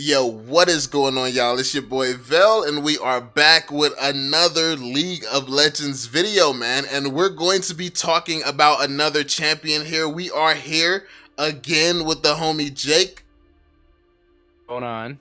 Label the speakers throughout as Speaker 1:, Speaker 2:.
Speaker 1: Yo, what is going on, y'all? It's your boy Vel, and we are back with another League of Legends video, man. And we're going to be talking about another champion here. We are here again with the homie Jake.
Speaker 2: Going on.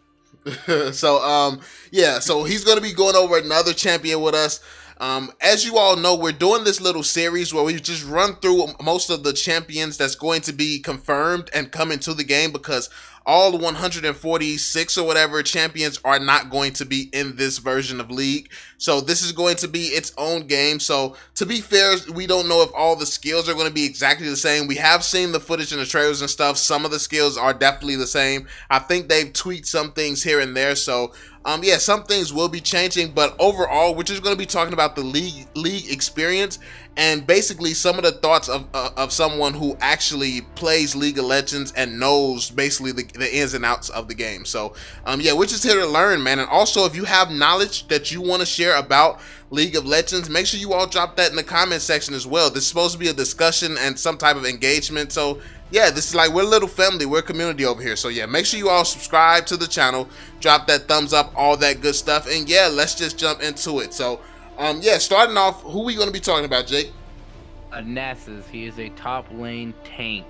Speaker 1: So he's going to be going over another champion with us. As you all know, we're doing this little series where we just run through most of the champions that's going to be confirmed and come into the game, because all 146 or whatever champions are not going to be in this version of League. So this is going to be its own game. So to be fair, we don't know if all the skills are going to be exactly the same. We have seen the footage in the trailers and stuff. Some of the skills are definitely the same. I think they've tweaked some things here and there. So yeah, some things will be changing, but overall, we're just going to be talking about the league experience and basically some of the thoughts of someone who actually plays League of Legends and knows basically the ins and outs of the game. So yeah, we're just here to learn, man. And also, if you have knowledge that you want to share about League of Legends, make sure you all drop that in the comment section as well. This is supposed to be a discussion and some type of engagement. So yeah, this is like, we're a little family, we're a community over here. So yeah, make sure you all subscribe to the channel, drop that thumbs up, all that good stuff, and yeah, let's just jump into it. So yeah, starting off, who we going to be talking about, Jake?
Speaker 2: NasuS. He is a top lane tank.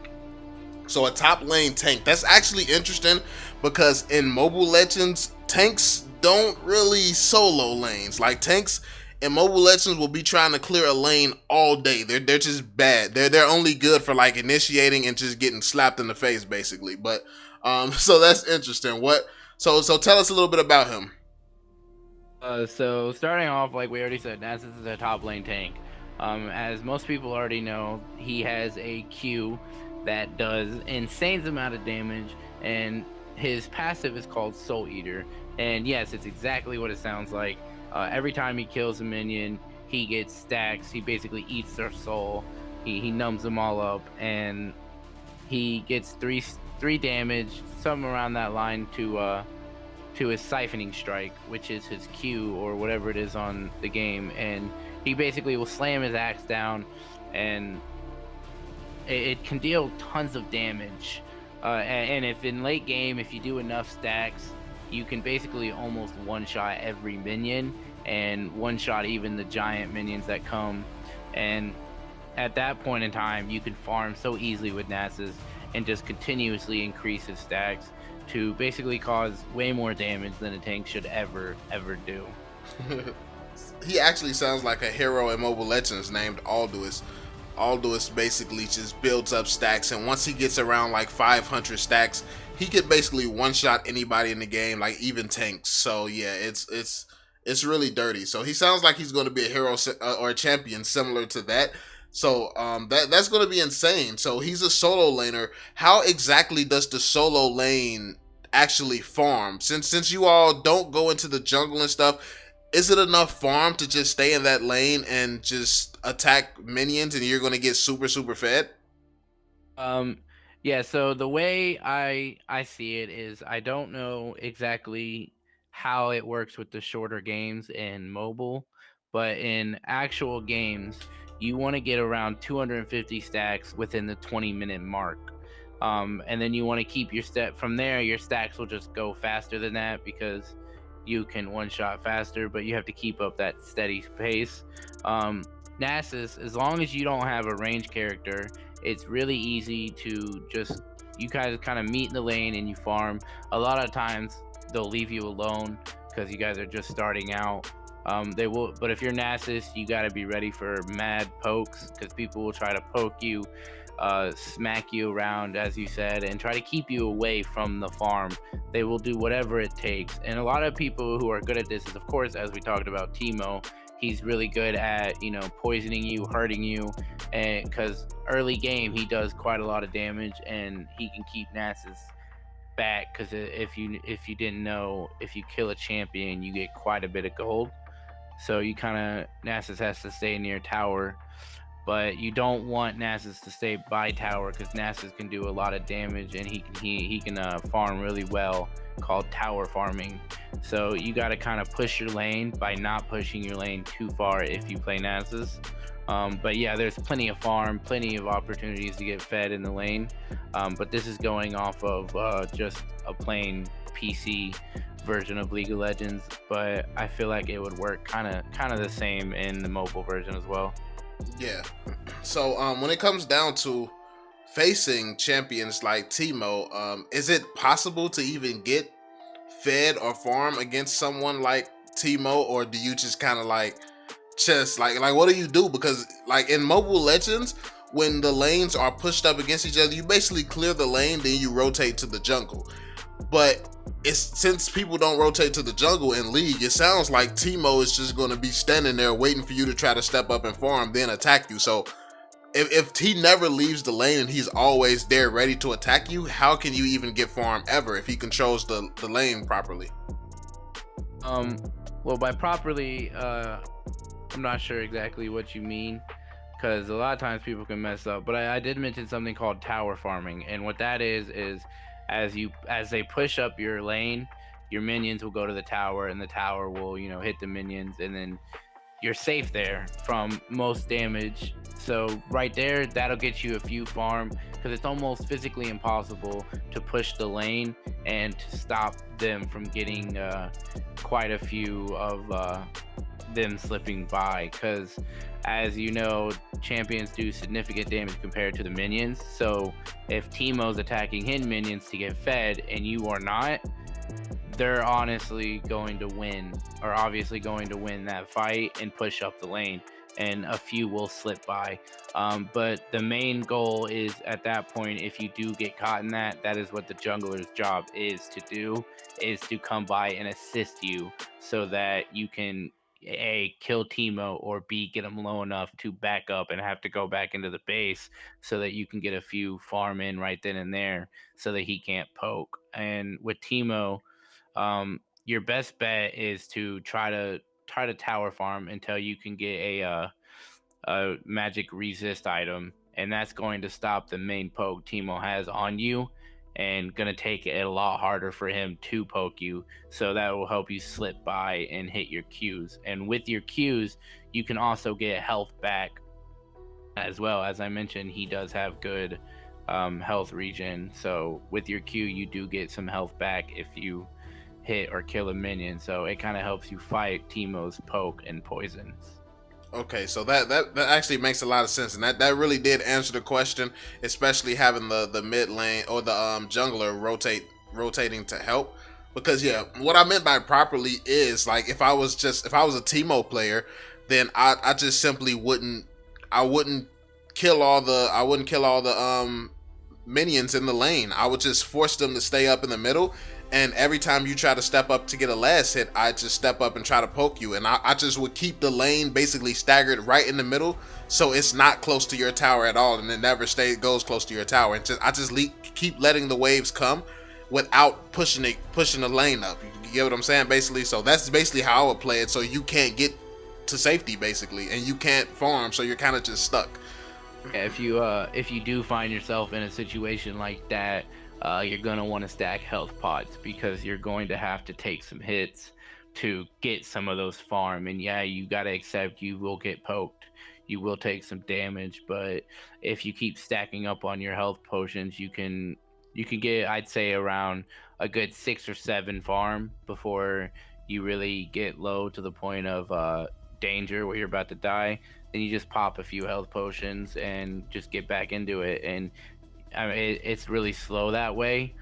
Speaker 1: So a top lane tank. That's actually interesting, because in Mobile Legends, tanks don't really solo lanes. Like, tanks in Mobile Legends will be trying to clear a lane all day. They're just bad. They're only good for like initiating and just getting slapped in the face, basically. But so that's interesting. So tell us a little bit about him.
Speaker 2: So starting off, like we already said, NasuS is a top lane tank. As most people already know, he has a Q that does insane amount of damage, and his passive is called Soul Eater. And yes, it's exactly what it sounds like. Every time he kills a minion, he gets stacks. He basically eats their soul. He numbs them all up, and he gets three damage, something around that line, to his siphoning strike, which is his Q or whatever it is on the game. And he basically will slam his axe down, and it can deal tons of damage. And if in late game, if you do enough stacks, you can basically almost one-shot every minion and one-shot even the giant minions that come. And at that point in time, you can farm so easily with NasuS and just continuously increase his stacks to basically cause way more damage than a tank should ever do.
Speaker 1: He actually sounds like a hero in Mobile Legends named Alduis. Alduis basically just builds up stacks, and once he gets around like 500 stacks, he could basically one-shot anybody in the game, like even tanks. So yeah, it's really dirty. So he sounds like he's going to be a hero or a champion similar to that. So that's going to be insane. So he's a solo laner. How exactly does the solo lane actually farm? Since you all don't go into the jungle and stuff, is it enough farm to just stay in that lane and just attack minions and you're going to get super fed?
Speaker 2: Um, yeah, so the way I see it is, I don't know exactly how it works with the shorter games in mobile, but in actual games, you want to get around 250 stacks within the 20-minute mark. And then you want to keep your step from there. Your stacks will just go faster than that because you can one shot faster, but you have to keep up that steady pace. NasuS, as long as you don't have a range character, it's really easy to just, you guys kind of meet in the lane and you farm. A lot of times they'll leave you alone because you guys are just starting out. They will, but if you're NasuS, you got to be ready for mad pokes, because people will try to poke you, smack you around, as you said, and try to keep you away from the farm. They will do whatever it takes. And a lot of people who are good at this is, of course, as we talked about, Teemo. He's really good at, poisoning you, hurting you, and because early game he does quite a lot of damage, and he can keep NasuS back. Because if you didn't know, if you kill a champion, you get quite a bit of gold. So you kind of, NasuS has to stay near tower. but you don't want NasuS to stay by tower because NasuS can do a lot of damage and he can farm really well, called tower farming. So you got to kind of push your lane by not pushing your lane too far if you play NasuS. But yeah, there's plenty of farm, plenty of opportunities to get fed in the lane. But this is going off of just a plain PC version of League of Legends. But I feel like it would work kind of the same in the mobile version as well.
Speaker 1: Yeah. So when it comes down to facing champions like Timo, is it possible to even get fed or farm against someone like Timo, or do you just kind of like just like what do you do? Because like in Mobile Legends, when the lanes are pushed up against each other, you basically clear the lane, then you rotate to the jungle. But it's since people don't rotate to the jungle in League, it sounds like Timo is just going to be standing there waiting for you to try to step up and farm, then attack you. So if he never leaves the lane and he's always there ready to attack you, how can you even get farm ever if he controls the lane properly?
Speaker 2: Um, well, by properly, I'm not sure exactly what you mean because a lot of times people can mess up. But I did mention something called tower farming, and what that is as they push up your lane, your minions will go to the tower, and the tower will hit the minions, and then you're safe there from most damage. So right there, that'll get you a few farm because it's almost physically impossible to push the lane and to stop them from getting quite a few of them slipping by. Because as you know, champions do significant damage compared to the minions. So if Teemo's attacking his minions to get fed and you are not, they're honestly going to win, or obviously going to win that fight and push up the lane, and a few will slip by. But the main goal is at that point, if you do get caught in that, that is what the jungler's job is to do, is to come by and assist you so that you can A, kill Teemo, or B, get him low enough to back up and have to go back into the base so that you can get a few farm in right then and there so that he can't poke. And with Teemo, your best bet is to try to tower farm until you can get a magic resist item, and that's going to stop the main poke Timo has on you, and gonna take it a lot harder for him to poke you. So that will help you slip by and hit your Qs. And with your Qs, you can also get health back as well. As I mentioned, he does have good health regen. So with your Q, you do get some health back if you hit or kill a minion. So it kind of helps you fight Teemo's poke and poisons.
Speaker 1: Okay, so that actually makes a lot of sense, and that really did answer the question, especially having the mid lane or the jungler rotating to help. Because yeah, what I meant by properly is like if I was a Teemo player, then I just simply wouldn't I wouldn't kill all the minions in the lane. I would just force them to stay up in the middle, and every time you try to step up to get a last hit, I just step up and try to poke you, and I just would keep the lane basically staggered right in the middle, so it's not close to your tower at all, and it never goes close to your tower. And I just keep letting the waves come without pushing the lane up. You get what I'm saying, basically? So that's basically how I would play it. So you can't get to safety basically, and you can't farm, so you're kind of just stuck.
Speaker 2: Yeah, if you do find yourself in a situation like that, you're gonna want to stack health pots because you're going to have to take some hits to get some of those farm. And yeah, you gotta accept you will get poked, you will take some damage, but if you keep stacking up on your health potions, you can get, I'd say, around a good 6 or 7 farm before you really get low to the point of danger where you're about to die. Then you just pop a few health potions and just get back into it. And I mean, it's really slow that way,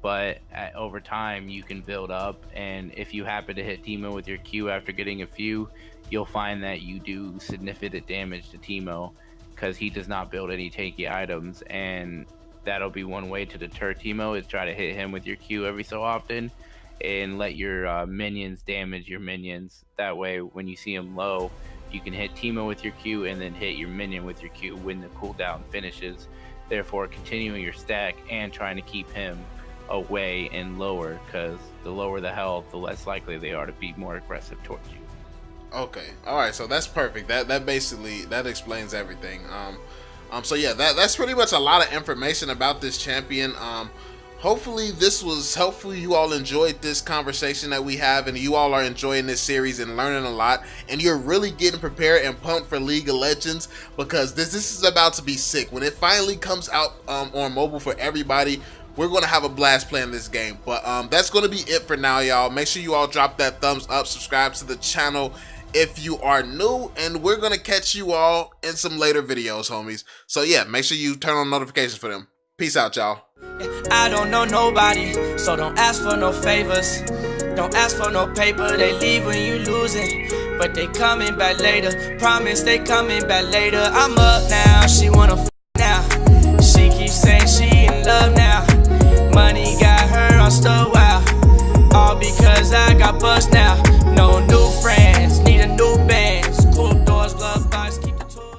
Speaker 2: but over time you can build up. And if you happen to hit Teemo with your Q after getting a few, you'll find that you do significant damage to Teemo because he does not build any tanky items. And that'll be one way to deter Teemo, is try to hit him with your Q every so often and let your minions damage your minions. That way, when you see him low, you can hit Teemo with your Q and then hit your minion with your Q when the cooldown finishes. Therefore, continuing your stack and trying to keep him away and lower, because the lower the health, the less likely they are to be more aggressive towards you.
Speaker 1: Okay. All right. So that's perfect. That basically that explains everything. So yeah, that's pretty much a lot of information about this champion. Hopefully this was helpful. You all enjoyed this conversation that we have, and you all are enjoying this series and learning a lot. And you're really getting prepared and pumped for League of Legends, because this is about to be sick. When it finally comes out on mobile for everybody, we're going to have a blast playing this game. But that's going to be it for now, y'all. Make sure you all drop that thumbs up, subscribe to the channel if you are new, and we're going to catch you all in some later videos, homies. So yeah, make sure you turn on notifications for them. Peace out, y'all.
Speaker 3: I don't know nobody, so don't ask for no favors. Don't ask for no paper, they leave when you losing, but they coming back later. Promise they coming back later. I'm up now, she wanna now. She keeps saying she in love now.